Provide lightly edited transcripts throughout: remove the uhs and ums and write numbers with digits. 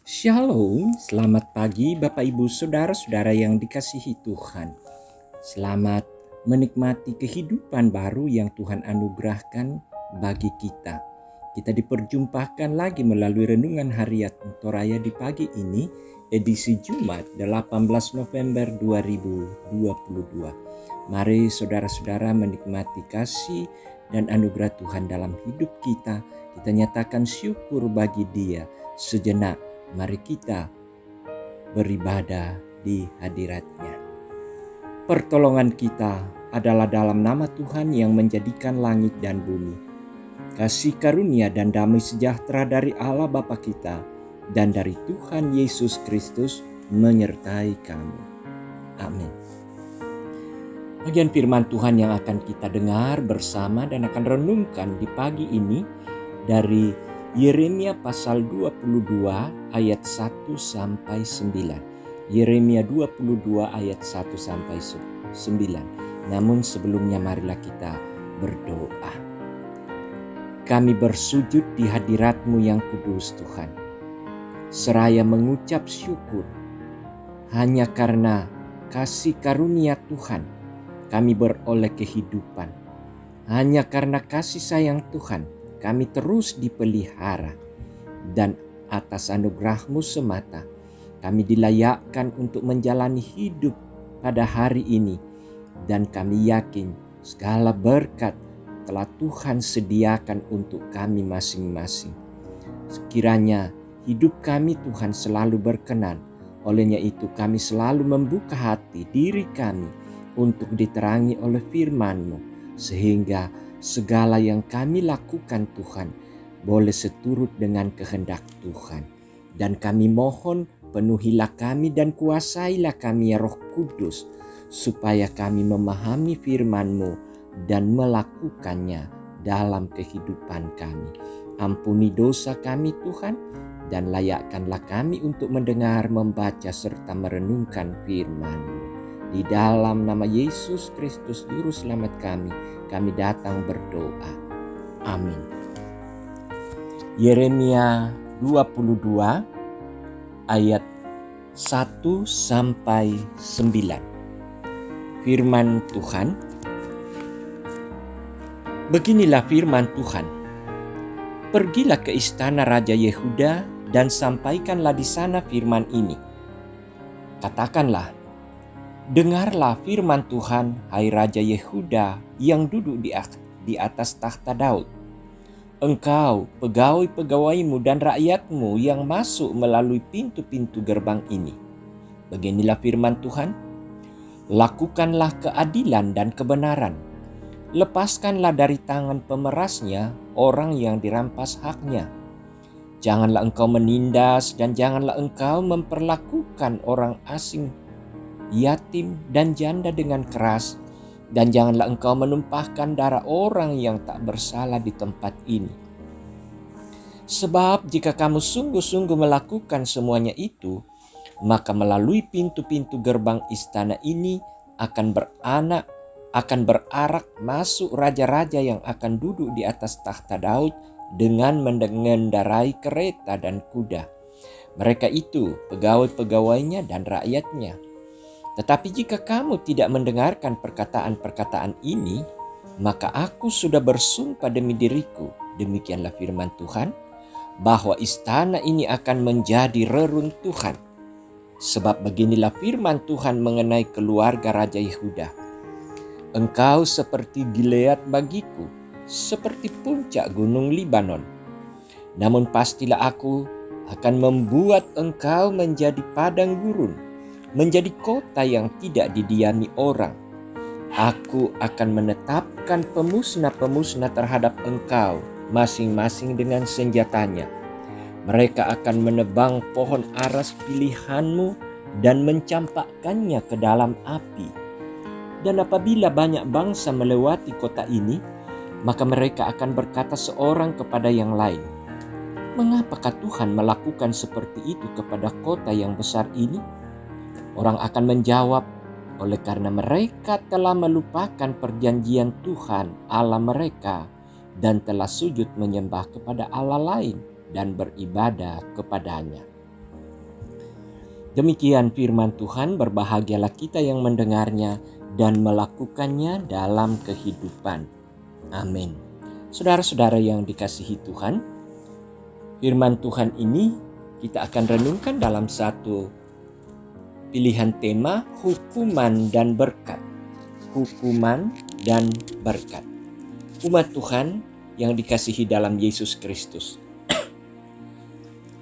Shalom, selamat pagi Bapak Ibu Saudara-saudara yang dikasihi Tuhan. Selamat menikmati kehidupan baru yang Tuhan anugerahkan bagi kita. Kita diperjumpakan lagi melalui renungan harian Toraya di pagi ini, edisi Jumat 18 November 2022. Mari saudara-saudara menikmati kasih dan anugerah Tuhan dalam hidup kita. Kita nyatakan syukur bagi Dia. Sejenak mari kita beribadah di hadirat-Nya. Pertolongan kita adalah dalam nama Tuhan yang menjadikan langit dan bumi. Kasih karunia dan damai sejahtera dari Allah Bapa kita dan dari Tuhan Yesus Kristus menyertai kamu. Amin. Bagian firman Tuhan yang akan kita dengar bersama dan akan renungkan di pagi ini dari Yeremia pasal 22 ayat 1 sampai 9. Yeremia 22 ayat 1 sampai 9. Namun sebelumnya marilah kita berdoa. Kami bersujud di hadirat-Mu yang kudus Tuhan. Seraya mengucap syukur hanya karena kasih karunia Tuhan kami beroleh kehidupan. Hanya karena kasih sayang Tuhan kami terus dipelihara, dan atas anugerah-Mu semata kami dilayakkan untuk menjalani hidup pada hari ini, dan kami yakin segala berkat telah Tuhan sediakan untuk kami masing-masing. Sekiranya hidup kami Tuhan selalu berkenan, olehnya itu kami selalu membuka hati diri kami untuk diterangi oleh firman-Mu, sehingga segala yang kami lakukan Tuhan boleh seturut dengan kehendak Tuhan. Dan kami mohon penuhilah kami dan kuasailah kami ya Roh Kudus, supaya kami memahami firman-Mu dan melakukannya dalam kehidupan kami. Ampuni dosa kami Tuhan, dan layakkanlah kami untuk mendengar, membaca serta merenungkan firman-Mu. Di dalam nama Yesus Kristus Juru Selamat kami datang berdoa. Amin. Yeremia 22 ayat 1 sampai 9. Firman Tuhan. Beginilah firman Tuhan. Pergilah ke istana Raja Yehuda dan sampaikanlah di sana firman ini. Katakanlah, dengarlah firman Tuhan, hai Raja Yehuda yang duduk di atas tahta Daud. Engkau, pegawai-pegawaimu dan rakyatmu yang masuk melalui pintu-pintu gerbang ini. Beginilah firman Tuhan, lakukanlah keadilan dan kebenaran. Lepaskanlah dari tangan pemerasnya orang yang dirampas haknya. Janganlah engkau menindas dan janganlah engkau memperlakukan orang asing, yatim dan janda dengan keras, dan janganlah engkau menumpahkan darah orang yang tak bersalah di tempat ini. Sebab jika kamu sungguh-sungguh melakukan semuanya itu, maka melalui pintu-pintu gerbang istana ini akan berarak masuk raja-raja yang akan duduk di atas tahta Daud dengan mengendarai kereta dan kuda. Mereka itu pegawai-pegawainya dan rakyatnya. Tetapi jika kamu tidak mendengarkan perkataan-perkataan ini, maka aku sudah bersumpah demi diriku, demikianlah firman Tuhan, bahwa istana ini akan menjadi reruntuhan. Sebab beginilah firman Tuhan mengenai keluarga Raja Yehuda. Engkau seperti Gilead bagiku, seperti puncak gunung Libanon. Namun pastilah aku akan membuat engkau menjadi padang gurun, menjadi kota yang tidak didiami orang. Aku akan menetapkan pemusnah-pemusnah terhadap engkau, masing-masing dengan senjatanya. Mereka akan menebang pohon aras pilihanmu dan mencampakkannya ke dalam api. Dan apabila banyak bangsa melewati kota ini, maka mereka akan berkata seorang kepada yang lain, mengapakah Tuhan melakukan seperti itu kepada kota yang besar ini? Orang akan menjawab, oleh karena mereka telah melupakan perjanjian Tuhan Allah mereka dan telah sujud menyembah kepada Allah lain dan beribadah kepadanya. Demikian firman Tuhan, berbahagialah kita yang mendengarnya dan melakukannya dalam kehidupan. Amin. Saudara-saudara yang dikasihi Tuhan, firman Tuhan ini kita akan renungkan dalam satu pilihan tema, hukuman dan berkat. Hukuman dan berkat. Umat Tuhan yang dikasihi dalam Yesus Kristus.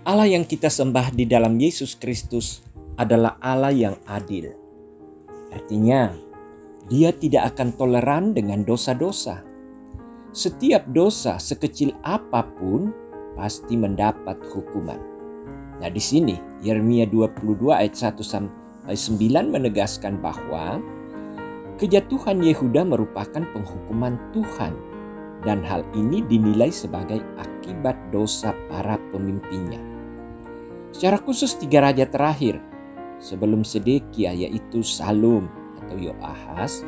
Allah yang kita sembah di dalam Yesus Kristus adalah Allah yang adil. Artinya, Dia tidak akan toleran dengan dosa-dosa. Setiap dosa sekecil apapun pasti mendapat hukuman. Nah, di sini Yeremia 22 ayat 1 sampai 9 menegaskan bahwa kejatuhan Yehuda merupakan penghukuman Tuhan, dan hal ini dinilai sebagai akibat dosa para pemimpinnya. Secara khusus 3 raja terakhir sebelum Sedekia, yaitu Salum atau Yoahas,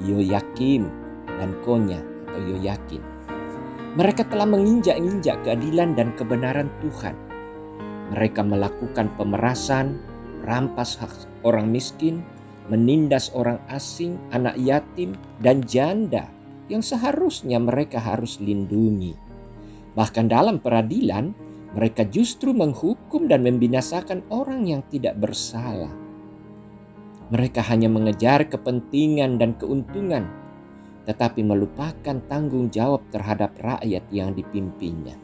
Yoyakim, dan Konya atau Yoyakin. Mereka telah menginjak-injak keadilan dan kebenaran Tuhan. Mereka melakukan pemerasan, merampas hak orang miskin, menindas orang asing, anak yatim, dan janda yang seharusnya mereka harus lindungi. Bahkan dalam peradilan, mereka justru menghukum dan membinasakan orang yang tidak bersalah. Mereka hanya mengejar kepentingan dan keuntungan, tetapi melupakan tanggung jawab terhadap rakyat yang dipimpinnya.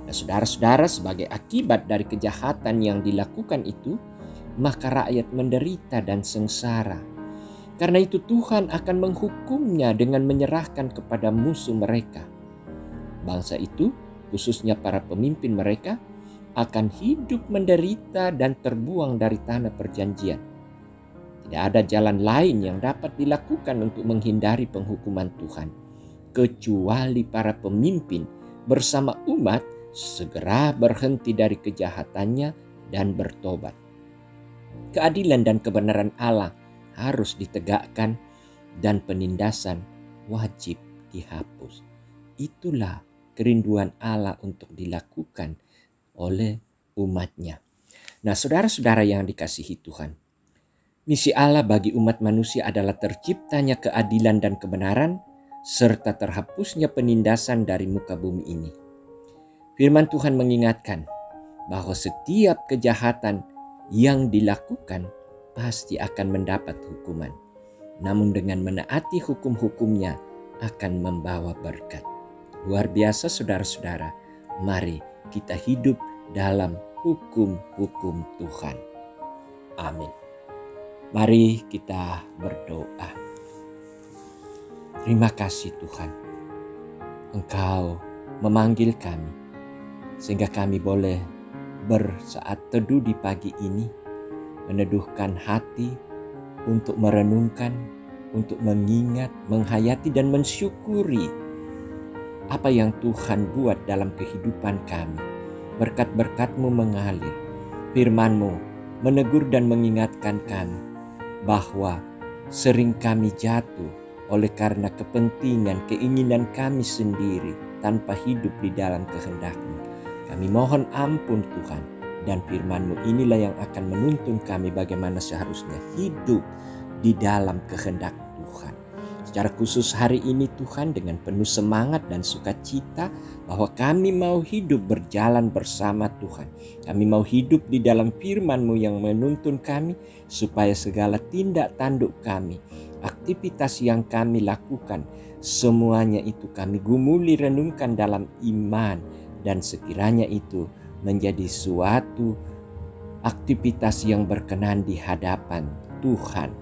Nah, saudara-saudara, sebagai akibat dari kejahatan yang dilakukan itu, maka rakyat menderita dan sengsara. Karena itu Tuhan akan menghukumnya dengan menyerahkan kepada musuh mereka. Bangsa itu, khususnya para pemimpin mereka, akan hidup menderita dan terbuang dari tanah perjanjian. Tidak ada jalan lain yang dapat dilakukan untuk menghindari penghukuman Tuhan, kecuali para pemimpin bersama umat segera berhenti dari kejahatannya dan bertobat. Keadilan dan kebenaran Allah harus ditegakkan dan penindasan wajib dihapus. Itulah kerinduan Allah untuk dilakukan oleh umatnya. Nah, saudara-saudara yang dikasihi Tuhan, misi Allah bagi umat manusia adalah terciptanya keadilan dan kebenaran serta terhapusnya penindasan dari muka bumi ini. Firman Tuhan mengingatkan bahwa setiap kejahatan yang dilakukan pasti akan mendapat hukuman. Namun dengan menaati hukum-hukumnya akan membawa berkat. Luar biasa saudara-saudara, mari kita hidup dalam hukum-hukum Tuhan. Amin. Mari kita berdoa. Terima kasih Tuhan, Engkau memanggil kami, sehingga kami boleh bersaat teduh di pagi ini, meneduhkan hati untuk merenungkan, untuk mengingat, menghayati dan mensyukuri apa yang Tuhan buat dalam kehidupan kami. Berkat-berkat-Mu mengalir, firman-Mu menegur dan mengingatkan kami bahwa sering kami jatuh oleh karena kepentingan, keinginan kami sendiri tanpa hidup di dalam kehendak-Mu. Kami mohon ampun Tuhan, dan firman-Mu inilah yang akan menuntun kami bagaimana seharusnya hidup di dalam kehendak Tuhan. Secara khusus hari ini Tuhan, dengan penuh semangat dan sukacita bahwa kami mau hidup berjalan bersama Tuhan. Kami mau hidup di dalam firman-Mu yang menuntun kami supaya segala tindak tanduk kami, aktivitas yang kami lakukan, semuanya itu kami gumuli renungkan dalam iman, dan sekiranya itu menjadi suatu aktivitas yang berkenan di hadapan Tuhan.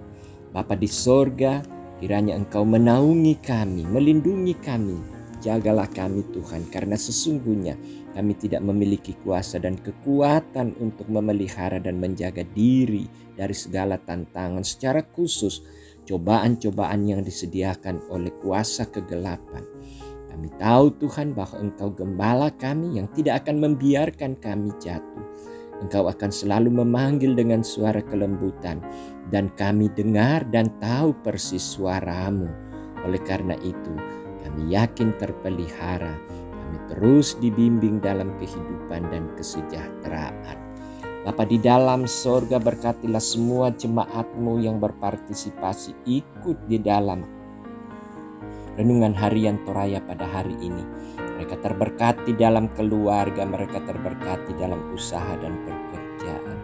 Bapa di sorga, kiranya Engkau menaungi kami, melindungi kami, jagalah kami Tuhan, karena sesungguhnya kami tidak memiliki kuasa dan kekuatan untuk memelihara dan menjaga diri dari segala tantangan, secara khusus cobaan-cobaan yang disediakan oleh kuasa kegelapan. Kami tahu Tuhan bahwa Engkau gembala kami yang tidak akan membiarkan kami jatuh. Engkau akan selalu memanggil dengan suara kelembutan, dan kami dengar dan tahu persis suara-Mu. Oleh karena itu, kami yakin terpelihara, kami terus dibimbing dalam kehidupan dan kesejahteraan. Bapa di dalam sorga, berkatilah semua jemaat-Mu yang berpartisipasi ikut di dalam renungan harian Toraya pada hari ini. Mereka terberkati dalam keluarga, mereka terberkati dalam usaha dan pekerjaan.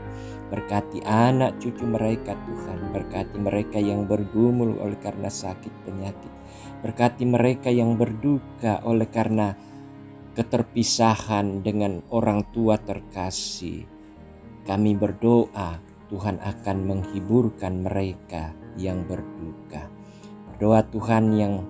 Berkati anak cucu mereka Tuhan, berkati mereka yang bergumul oleh karena sakit penyakit. Berkati mereka yang berduka oleh karena keterpisahan dengan orang tua terkasih. Kami berdoa Tuhan akan menghiburkan mereka yang berduka. Berdoa Tuhan yang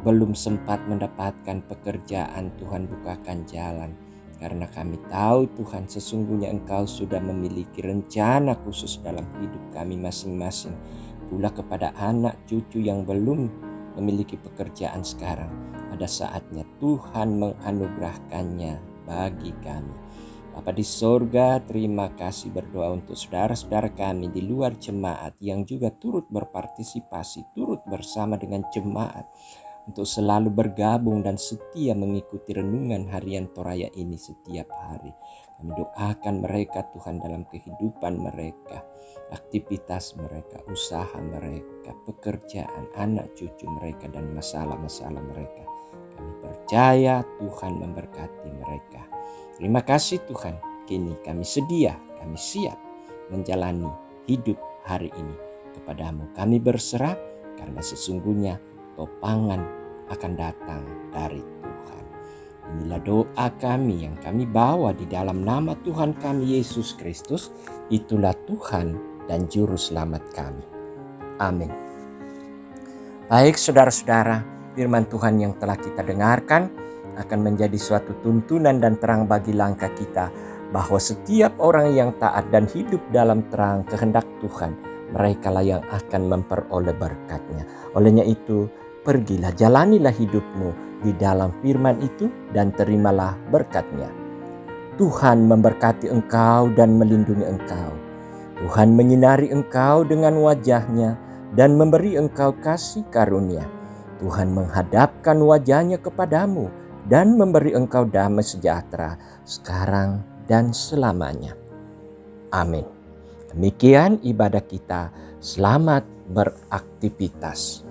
belum sempat mendapatkan pekerjaan, Tuhan bukakan jalan. Karena kami tahu Tuhan, sesungguhnya Engkau sudah memiliki rencana khusus dalam hidup kami masing-masing. Pula kepada anak cucu yang belum memiliki pekerjaan sekarang, pada saatnya Tuhan menganugerahkannya bagi kami. Bapa di sorga, terima kasih, berdoa untuk saudara-saudara kami di luar jemaat yang juga turut berpartisipasi, turut bersama dengan jemaat untuk selalu bergabung dan setia mengikuti renungan harian Toraya ini setiap hari. Kami doakan mereka Tuhan dalam kehidupan mereka, aktivitas mereka, usaha mereka, pekerjaan, anak cucu mereka, dan masalah-masalah mereka. Kami percaya Tuhan memberkati mereka. Terima kasih Tuhan, kini kami sedia, kami siap menjalani hidup hari ini. Kepadamu kami berserah, karena sesungguhnya topangan akan datang dari Tuhan. Inilah doa kami yang kami bawa di dalam nama Tuhan kami Yesus Kristus. Itulah Tuhan dan Juru Selamat kami. Amin. Baik saudara-saudara, firman Tuhan yang telah kita dengarkan akan menjadi suatu tuntunan dan terang bagi langkah kita, bahwa setiap orang yang taat dan hidup dalam terang kehendak Tuhan, merekalah yang akan memperoleh berkat-Nya. Olehnya itu, pergilah, jalanilah hidupmu di dalam firman itu dan terimalah berkat-Nya. Tuhan memberkati engkau dan melindungi engkau. Tuhan menyinari engkau dengan wajah-Nya dan memberi engkau kasih karunia. Tuhan menghadapkan wajah-Nya kepadamu dan memberi engkau damai sejahtera sekarang dan selamanya. Amin. Demikian ibadah kita. Selamat beraktivitas.